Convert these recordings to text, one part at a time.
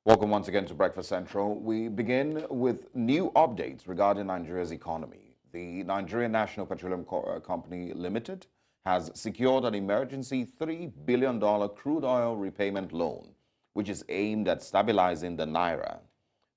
Welcome once again to Breakfast Central. We begin with new updates regarding Nigeria's economy. The Nigerian National Petroleum Company Limited has secured an emergency $3 billion crude oil repayment loan, which is aimed at stabilizing the Naira.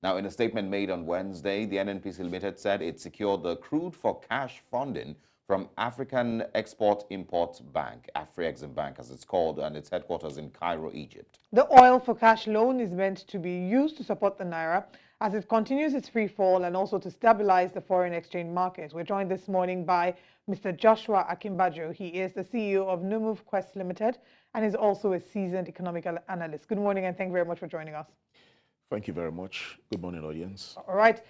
Now, in a statement made on Wednesday, the NNPC Limited said it secured the crude for cash funding from African Export-Import Bank, Afrexim Bank as it's called, and its headquarters in Cairo, Egypt. The oil for cash loan is meant to be used to support the Naira as it continues its free fall and also to stabilize the foreign exchange market. We're joined this morning by Mr. Joshua Akimbajo. He is the CEO of Numove Quest Limited and is also a seasoned economic analyst. Good morning and thank you very much for joining us. Thank you very much. Good morning, audience. All right.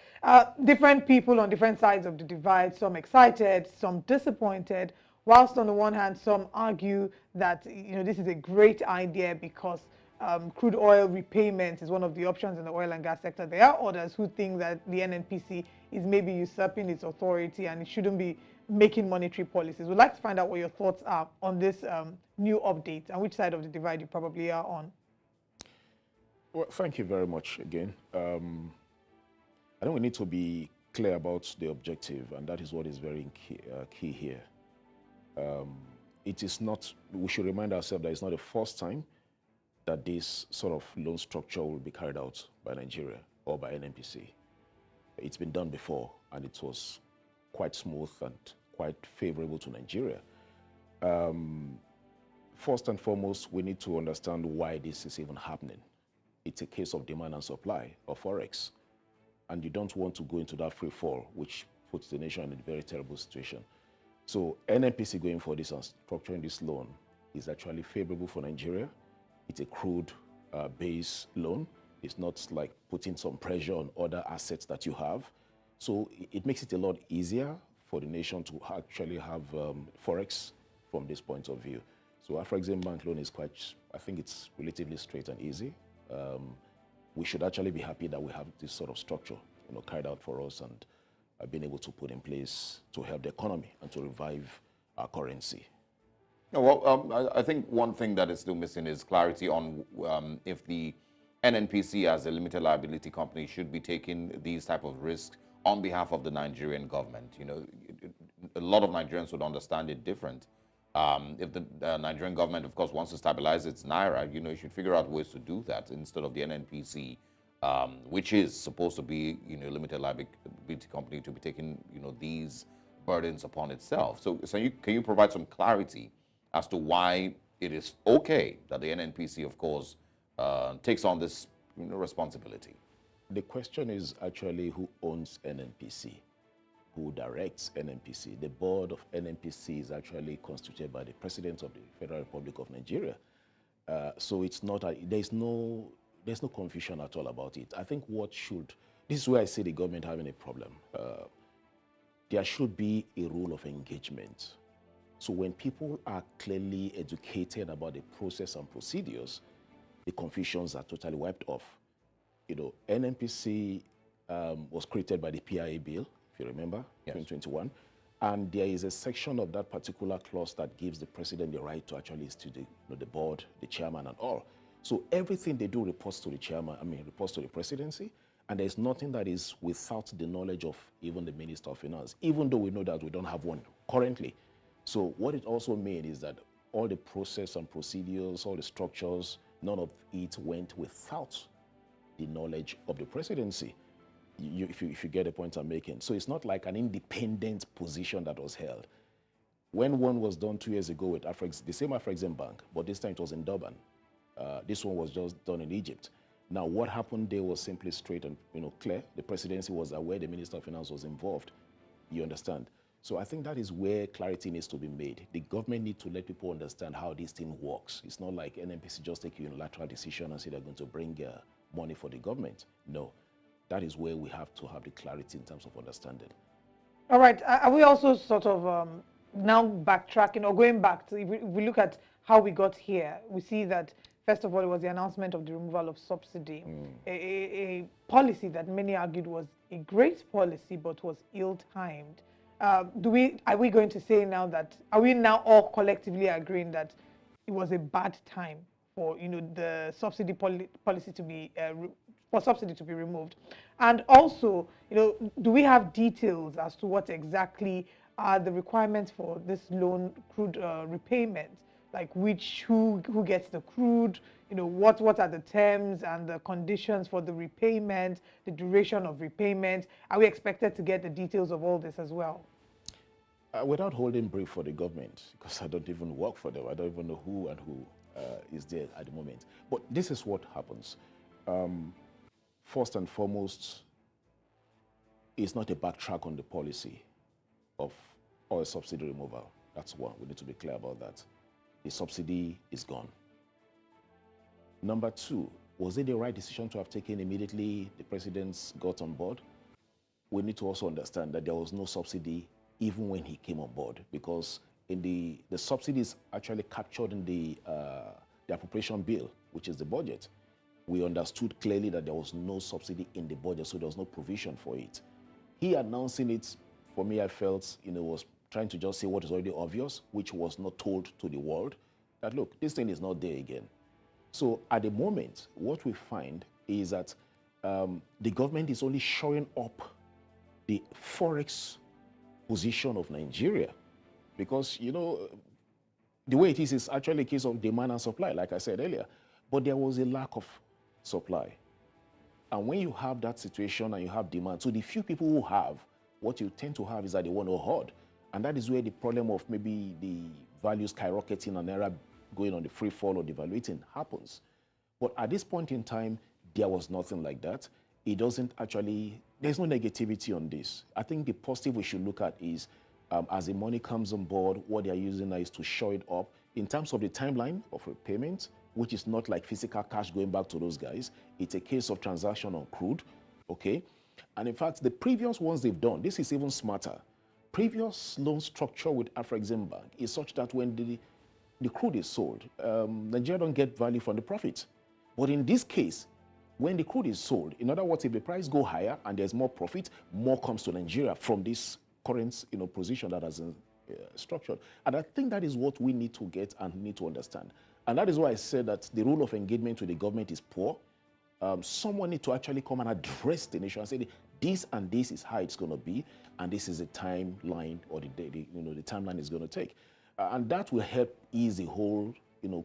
Different people on different sides of the divide, some excited, some disappointed, whilst on the one hand, some argue that this is a great idea because crude oil repayment is one of the options in the oil and gas sector. There are others who think that the NNPC is maybe usurping its authority and it shouldn't be making monetary policies. We'd like to find out what your thoughts are on this new update and which side of the divide you probably are on. Well, thank you very much again. I think we need to be clear about the objective, and that is what is very key here. It is not, we should remind ourselves that it's not the first time that this sort of loan structure will be carried out by Nigeria or by NNPC. It's been done before, and it was quite smooth and quite favorable to Nigeria. First and foremost, we need to understand why this is even happening. It's a case of demand and supply of forex, and you don't want to go into that free fall, which puts the nation in a very terrible situation. So NNPC going for this and structuring this loan is actually favorable for Nigeria. It's a crude base loan. It's not like putting some pressure on other assets that you have. So it makes it a lot easier for the nation to actually have forex from this point of view. So Afrexim Bank loan is quite, I think it's relatively straight and easy. We should actually be happy that we have this sort of structure, carried out for us and been able to put in place to help the economy and to revive our currency. Well, I think one thing that is still missing is clarity on if the NNPC as a limited liability company should be taking these type of risks on behalf of the Nigerian government. A lot of Nigerians would understand it different. If the Nigerian government, of course, wants to stabilize its Naira, you should figure out ways to do that instead of the NNPC, which is supposed to be, a limited liability company to be taking, these burdens upon itself. So can you provide some clarity as to why it is okay that the NNPC, of course, takes on this responsibility? The question is actually who owns NNPC? Who directs NNPC. The board of NNPC is actually constituted by the President of the Federal Republic of Nigeria. So it's not, there's no confusion at all about it. I think this is where I see the government having a problem. There should be a rule of engagement. So when people are clearly educated about the process and procedures, the confusions are totally wiped off. NNPC was created by the PIA bill, you remember, yes. 2021. And there is a section of that particular clause that gives the president the right to actually institute the board, the chairman and all. So everything they do reports to the chairman, reports to the presidency. And there's nothing that is without the knowledge of even the Minister of Finance, even though we know that we don't have one currently. So what it also means is that all the process and procedures, all the structures, none of it went without the knowledge of the presidency. If you get the point I'm making. So it's not like an independent position that was held. When one was done 2 years ago with the same Afrexim Bank, but this time it was in Durban. This one was just done in Egypt. Now what happened there was simply straight and clear. The presidency was aware, the Minister of Finance was involved. You understand? So I think that is where clarity needs to be made. The government needs to let people understand how this thing works. It's not like NNPC just take a unilateral decision and say they're going to bring money for the government. No. That is where we have to have the clarity in terms of understanding. All right. Are we also sort of now backtracking or going back to, if we look at how we got here, we see that, first of all, it was the announcement of the removal of subsidy, a policy that many argued was a great policy but was ill-timed. Are we going to say now that, are we now all collectively agreeing that it was a bad time for the subsidy policy to be for subsidy to be removed? And also, do we have details as to what exactly are the requirements for this loan crude repayment? Like who gets the crude, what are the terms and the conditions for the repayment, the duration of repayment? Are we expected to get the details of all this as well? Without holding brief for the government, because I don't even work for them, I don't even know who and who is there at the moment. But this is what happens. First and foremost, it's not a backtrack on the policy of oil subsidy removal. That's one. We need to be clear about that. The subsidy is gone. Number two, was it the right decision to have taken immediately the presidents got on board? We need to also understand that there was no subsidy even when he came on board, because in the subsidy is actually captured in the appropriation bill, which is the budget. We understood clearly that there was no subsidy in the budget, so there was no provision for it. He announcing it, for me, I felt, was trying to just say what is already obvious, which was not told to the world, that look, this thing is not there again. So at the moment, what we find is that the government is only showing up the forex position of Nigeria, because, the way it is actually a case of demand and supply, like I said earlier. But there was a lack of supply. And when you have that situation and you have demand, so the few people who have, what you tend to have is that they want to hoard. And that is where the problem of maybe the value skyrocketing and Naira going on the free fall or devaluating happens. But at this point in time, there was nothing like that. It doesn't actually, there's no negativity on this. I think the positive we should look at is, as the money comes on board, what they are using now is to show it up in terms of the timeline of repayment, which is not like physical cash going back to those guys. It's a case of transaction on crude, okay? And in fact, the previous ones they've done, this is even smarter. Previous loan structure with Afrexim Bank is such that when the crude is sold, Nigeria don't get value from the profit. But in this case, when the crude is sold, in other words, if the price go higher and there's more profit, more comes to Nigeria from this current position that has structured. And I think that is what we need to get and need to understand. And that is why I said that the role of engagement with the government is poor. Someone needs to actually come and address the nation and say, this and this is how it's going to be, and this is the timeline or the timeline is going to take. And that will help ease the whole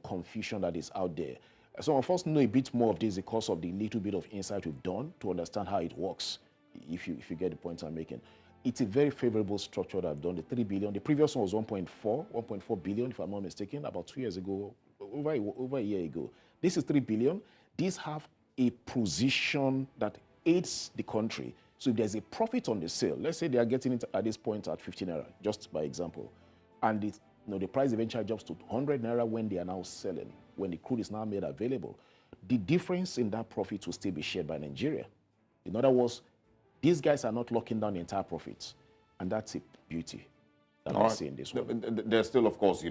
confusion that is out there. Some of us know a bit more of this because of the little bit of insight we've done to understand how it works, if you get the point I'm making. It's a very favorable structure that I've done. The 3 billion, the previous one was 1.4 billion, if I'm not mistaken, about 2 years ago, over a year ago. This is 3 billion. These have a position that aids the country. So if there's a profit on the sale, let's say they are getting it at this point at 15 Naira, just by example, and the price eventually drops to 100 Naira when they are now selling, when the crude is now made available, the difference in that profit will still be shared by Nigeria. In other words, these guys are not locking down the entire profits, and that's a beauty that I see in this one. There's still, of course,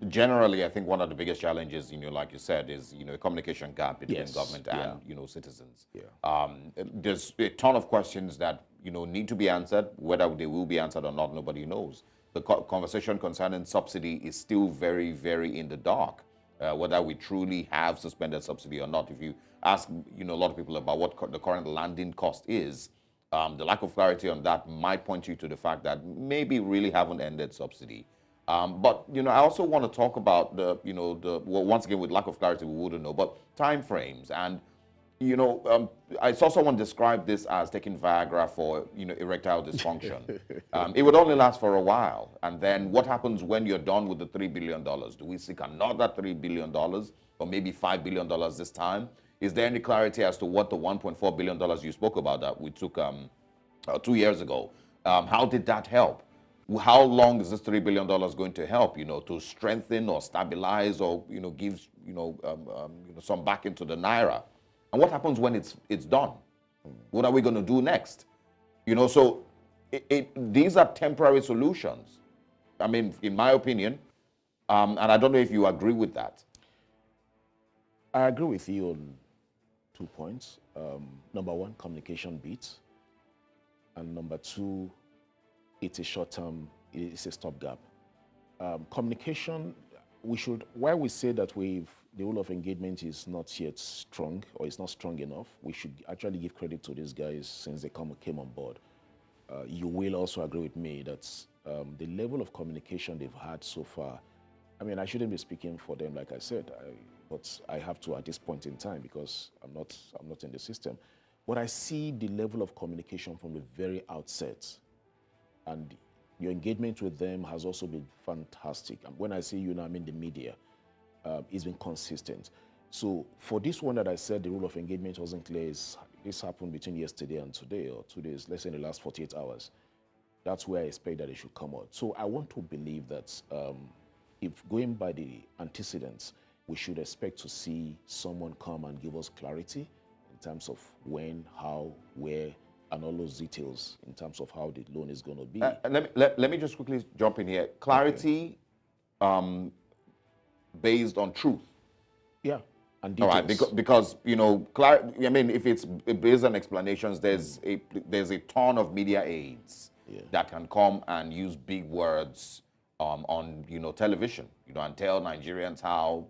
generally, I think one of the biggest challenges, like you said, is, a communication gap between government and, citizens. Yeah. There's a ton of questions that, need to be answered. Whether they will be answered or not, nobody knows. The conversation concerning subsidy is still very, very in the dark, whether we truly have suspended subsidy or not. If you ask, a lot of people about what the current landing cost is, the lack of clarity on that might point you to the fact that maybe really haven't ended subsidy. But I also want to talk about well, once again, with lack of clarity, we wouldn't know, but time frames. And I saw someone describe this as taking Viagra for erectile dysfunction. It would only last for a while, and then what happens when you're done with the $3 billion? Do we seek another $3 billion, or maybe $5 billion this time? Is there any clarity as to what the $1.4 billion you spoke about that we took 2 years ago? How did that help? How long is this $3 billion going to help, to strengthen or stabilize or, give, some back into the Naira? And what happens when it's done? What are we going to do next? So these are temporary solutions. I mean, in my opinion, and I don't know if you agree with that. I agree with you on 2 points. Number one, communication beats. And number two, it's a short-term, it's a stopgap. Communication, why we say that we've the rule of engagement is not yet strong, or it's not strong enough. We should actually give credit to these guys since they came on board. You will also agree with me that the level of communication they've had so far, I mean, I shouldn't be speaking for them, like I said, but I have to at this point in time because I'm not in the system. But I see the level of communication from the very outset, and your engagement with them has also been fantastic. And when I say you know, I mean the media. It's been consistent. So for this one that I said the rule of engagement wasn't clear, this happened between yesterday and today, or 2 days, let's say in the last 48 hours. That's where I expect that it should come out. So I want to believe that if going by the antecedents, we should expect to see someone come and give us clarity in terms of when, how, where, and all those details in terms of how the loan is going to be. Let me just quickly jump in here. Clarity based on truth. Yeah, and All details. right, because you know, I mean, if it's based on explanations, there's a ton of media aides that can come and use big words on television, and tell Nigerians how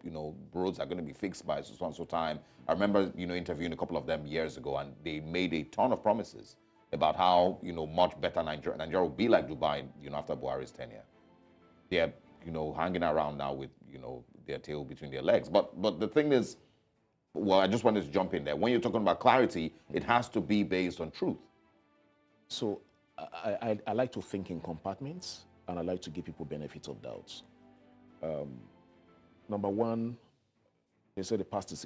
roads are going to be fixed by so and so time. I remember interviewing a couple of them years ago, and they made a ton of promises about how much better Nigeria will be like Dubai after Buhari's tenure. They're hanging around now with their tail between their legs. But the thing is, well, I just wanted to jump in there. When you're talking about clarity, it has to be based on truth. So I like to think in compartments, and I like to give people benefits of doubts. Number one, they say the past is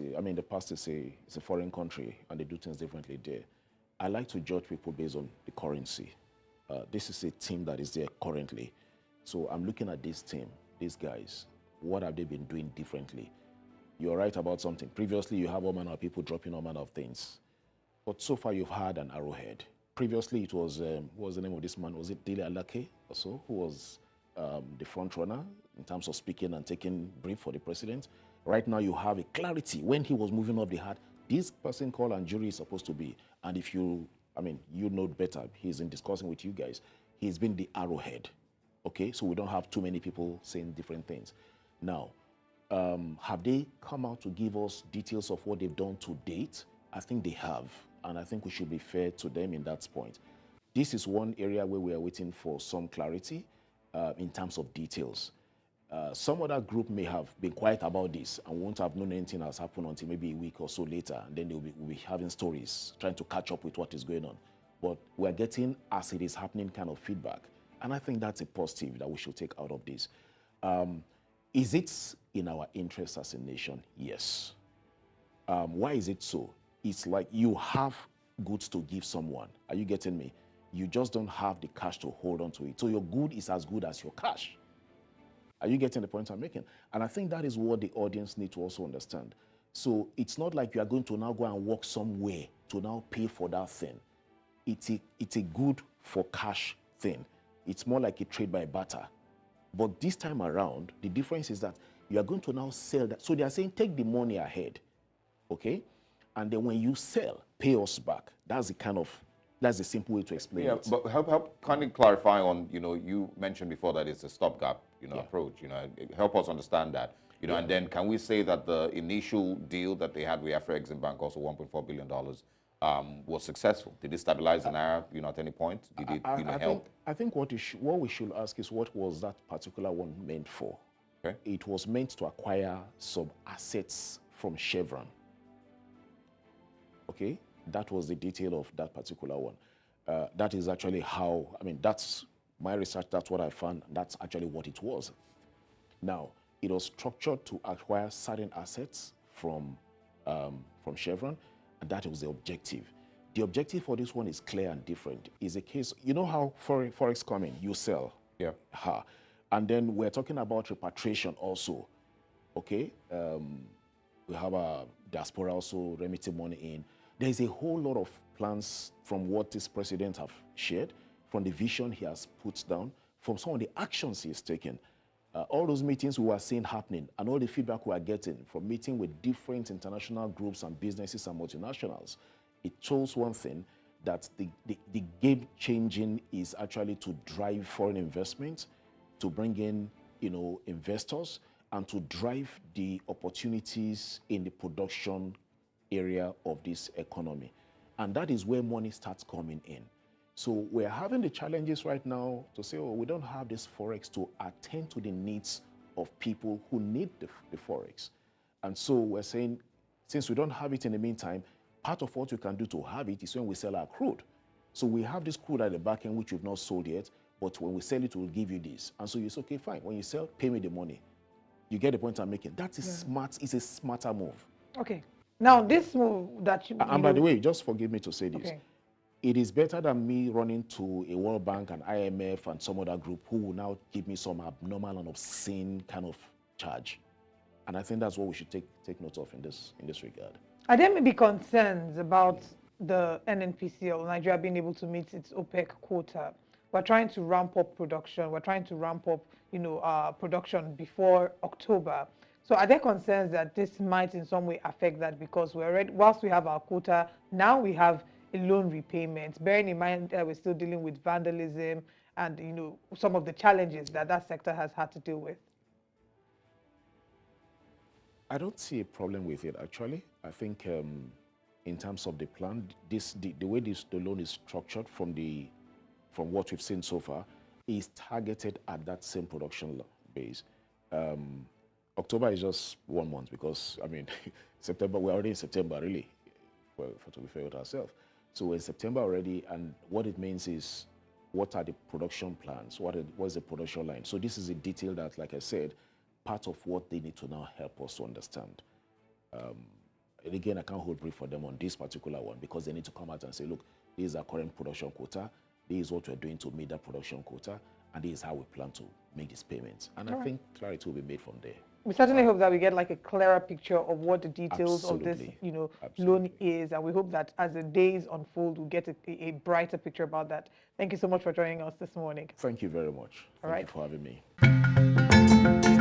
a foreign country, and they do things differently there. I like to judge people based on the currency. This is a team that is there currently. So I'm looking at this team, these guys. What have they been doing differently? You're right about something. Previously, you have all manner of people dropping all manner of things. But so far, you've had an arrowhead. Previously, it was, what was the name of this man? Was it Dele Alake or so, who was the front runner in terms of speaking and taking brief for the president? Right now, you have a clarity. When he was moving up the hat, this person called Anjuri is supposed to be. And if you know better, he's in discussing with you guys. He's been the arrowhead. Okay, so we don't have too many people saying different things. Now, have they come out to give us details of what they've done to date? I think they have, and I think we should be fair to them in that point. This is one area where we are waiting for some clarity in terms of details. Some other group may have been quiet about this and won't have known anything has happened until maybe a week or so later, and then we'll be having stories, trying to catch up with what is going on. But we're getting, as it is happening, kind of feedback. And I think that's a positive that we should take out of this. Is it in our interest as a nation? Yes. Why is it so? It's like you have goods to give someone. Are you getting me? You just don't have the cash to hold on to it. So your good is as good as your cash. Are you getting the point I'm making? And I think that is what the audience need to also understand. So it's not like you are going to now go and work somewhere to now pay for that thing. It's a good for cash thing. It's more like a trade by barter. But this time around, the difference is that you are going to now sell that. So they are saying, take the money ahead, okay? And then when you sell, pay us back. That's the simple way to explain it. But help kind of clarify on, you mentioned before that it's a stopgap, approach. Help us understand that. And then can we say that the initial deal that they had with Afro-Exim Bank, also $1.4 billion, was successful? Did it stabilize the Naira, at any point? Did it, help? I think what we should ask is, what was that particular one meant for? Okay. It was meant to acquire some assets from Chevron. Okay? That was the detail of that particular one. That is actually how, that's my research, that's what I found, that's actually what it was. Now, it was structured to acquire certain assets from Chevron, and that was the objective. The objective for this one is clear and different. It's a case, how Forex coming, you sell. Yeah. And then we're talking about repatriation also. Okay? We have a diaspora also remitting money in. There's a whole lot of plans from what this president have shared, from the vision he has put down, from some of the actions he has taken. All those meetings we were seeing happening, and all the feedback we are getting from meeting with different international groups and businesses and multinationals, it shows one thing, that the game changing is actually to drive foreign investment, to bring in investors, and to drive the opportunities in the production area of this economy. And that is where money starts coming in. So we're having the challenges right now to say, oh, we don't have this Forex to attend to the needs of people who need the Forex. And so we're saying, since we don't have it in the meantime, part of what we can do to have it is when we sell our crude. So we have this crude at the back end, which we've not sold yet, but when we sell it, we'll give you this. And so you say, okay, fine. When you sell, pay me the money. You get the point I'm making. That is smart. It's a smarter move. Okay. Now, this move that you... And by the way, just forgive me to say this. Okay. It is better than me running to a World Bank and IMF and some other group who will now give me some abnormal and obscene kind of charge. And I think that's what we should take note of in this regard. Are there maybe concerns about the NNPC or Nigeria being able to meet its OPEC quota? We're trying to ramp up production. We're trying to ramp up, production before October. So are there concerns that this might in some way affect that, because we're already, whilst we have our quota, now we have a loan repayment, bearing in mind that we're still dealing with vandalism and, some of the challenges that sector has had to deal with? I don't see a problem with it, actually. I think in terms of the plan, the way the loan is structured from what we've seen so far is targeted at that same production base. October is just 1 month because, September, we're already in September, really, to be fair with ourselves. So we're in September already, and what it means is, what are the production plans? What's the production line? So this is a detail that, like I said, part of what they need to now help us to understand. And again, I can't hold brief for them on this particular one because they need to come out and say, look, this is our current production quota, this is what we're doing to meet that production quota, and this is how we plan to make these payments. And I think clarity will be made from there. We certainly hope that we get like a clearer picture of what the details of this, loan is, and we hope that as the days unfold, we'll get a brighter picture about that. Thank you so much for joining us this morning. Thank you very much. Thank you for having me.